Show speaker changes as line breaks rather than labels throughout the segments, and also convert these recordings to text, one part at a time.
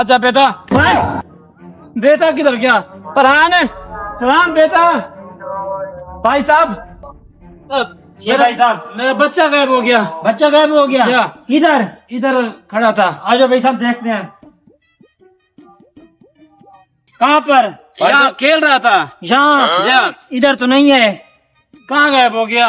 आजा बेटा। बेटा किधर गया? फरहान, फरहान बेटा। भाई साहब,
ये भाई साहब,
मेरा बच्चा गायब हो गया।
बच्चा गायब हो गया।
क्या?
किधर?
इधर खड़ा था।
आ जाओ भाई साहब, देखते हैं कहाँ पर।
यहाँ खेल रहा था।
यहाँ इधर तो नहीं है।
कहाँ गायब हो गया?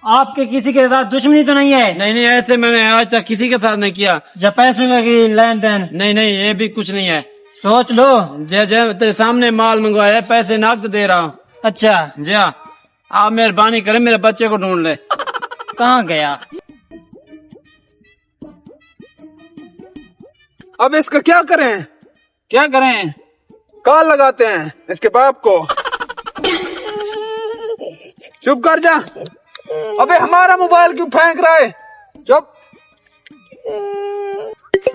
आपके किसी के साथ दुश्मनी तो नहीं है?
नहीं नहीं, ऐसे मैंने आज तक किसी के साथ नहीं किया।
जब पैसों की लेन देन?
नहीं नहीं, ये भी कुछ नहीं है।
सोच लो।
जय जय, तेरे सामने माल मंगवाया है, पैसे नकद दे रहा हूँ।
अच्छा,
जी हाँ, आप मेहरबानी करें, मेरे बच्चे को ढूंढ ले।
कहाँ गया?
अब इसका क्या करें?
क्या करें?
कॉल लगाते हैं इसके बाप को। चुप कर जा। अबे हमारा मोबाइल क्यों फेंक रहा है? चुप।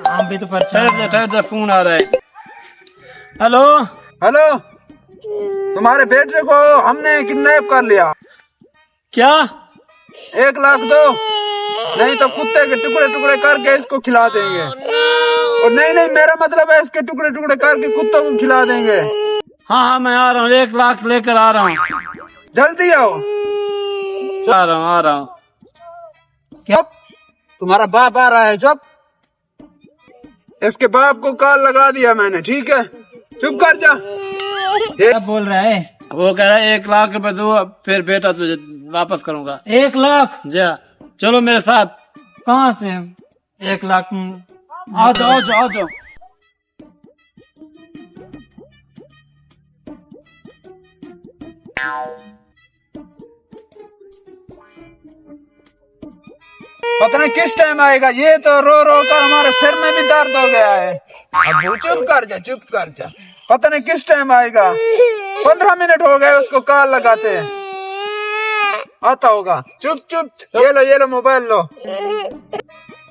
हम भी तो परेशान हैं।
ठहर जा, फोन आ रहा है। हेलो।
हेलो, तुम्हारे बेटे को हमने किडनैप कर लिया।
क्या?
1 लाख दो, नहीं तो कुत्ते के टुकड़े टुकड़े करके इसको खिला देंगे। और नहीं नहीं, मेरा मतलब है इसके टुकड़े टुकड़े करके कुत्तों को खिला देंगे।
हाँ हाँ, मैं आ रहा हूँ, 1 लाख लेकर आ रहा हूँ।
जल्दी आओ।
आ रहा हूँ।
क्या?
तुम्हारा बाप आ रहा है। चुप।
इसके बाप को कॉल लगा दिया मैंने, ठीक है? चुप कर जा।
क्या बोल रहा है?
वो कह रहा है 1 लाख रुपए दो, फिर बेटा तुझे वापस करूंगा।
1 लाख?
जी हाँ, चलो मेरे साथ।
कहाँ से 1 लाख?
आ जाओ जाओ जाओ।
पता नहीं किस टाइम आएगा। ये तो रो रो कर हमारे सिर में भी दर्द हो गया है। अब चुप कर जा, चुप कर जा। पता नहीं किस टाइम आएगा। 15 मिनट हो गए उसको कॉल लगाते। आता होगा। चुप चुप। ये लो मोबाइल लो।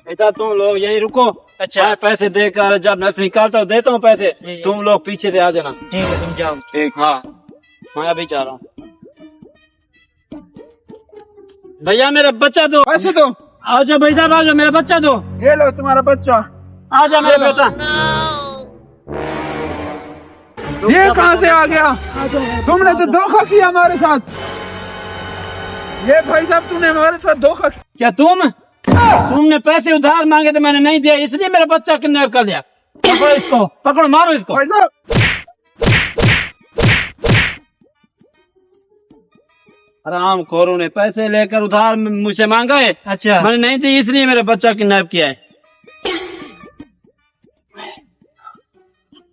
बेटा तुम लोग यहीं रुको।
अच्छा।
मैं पैसे देकर जब नस निकालता हूँ देता हूँ पैसे, तुम लोग पीछे से आ जाना।
ठीक है, तुम जाओ।
ठीक। हाँ, मैं अभी जा रहा हूँ। भैया मेरा बच्चा दो।
पैसे दो।
आ जाओ भाई साहब, आ जाओ, मेरा बच्चा दो।
ये लो तुम्हारा बच्चा।
आ जाओ मेरा बेटा।
ये कहाँ से आ गया? तुमने तो धोखा किया हमारे साथ। ये भाई साहब, तुमने हमारे साथ धोखा किया।
क्या तुमने पैसे उधार मांगे थे, मैंने नहीं दिया, इसलिए मेरा बच्चा किडनैप कर दिया। पकड़ो इसको, पकड़ो, मारो इसको।
भाई साहब,
आराम खोरों ने पैसे लेकर उधार मुझसे मांगा है।
अच्छा।
मैंने नहीं दी, इसलिए मेरा बच्चा किडनैप किया है।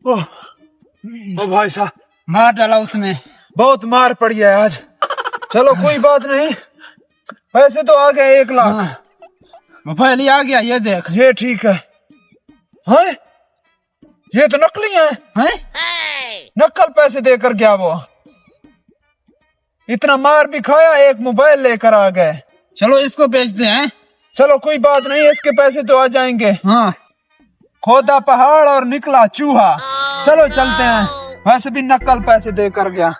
ओ भाई साहब,
मार डाला उसने।
बहुत मार पड़ी है आज। चलो कोई बात नहीं, पैसे तो आ गए 1 लाख।
मोबाइल ही आ गया, ये देख।
ये ठीक है। हैं? ये तो नकली है।
हैं?
नकल पैसे देकर गया वो। इतना मार भी खाया, एक मोबाइल लेकर आ गए।
चलो इसको बेचते हैं।
चलो कोई बात नहीं, इसके पैसे तो आ जाएंगे।
हाँ।
खोदा पहाड़ और निकला चूहा। चलो चलते हैं। वैसे भी नकल पैसे देकर गया।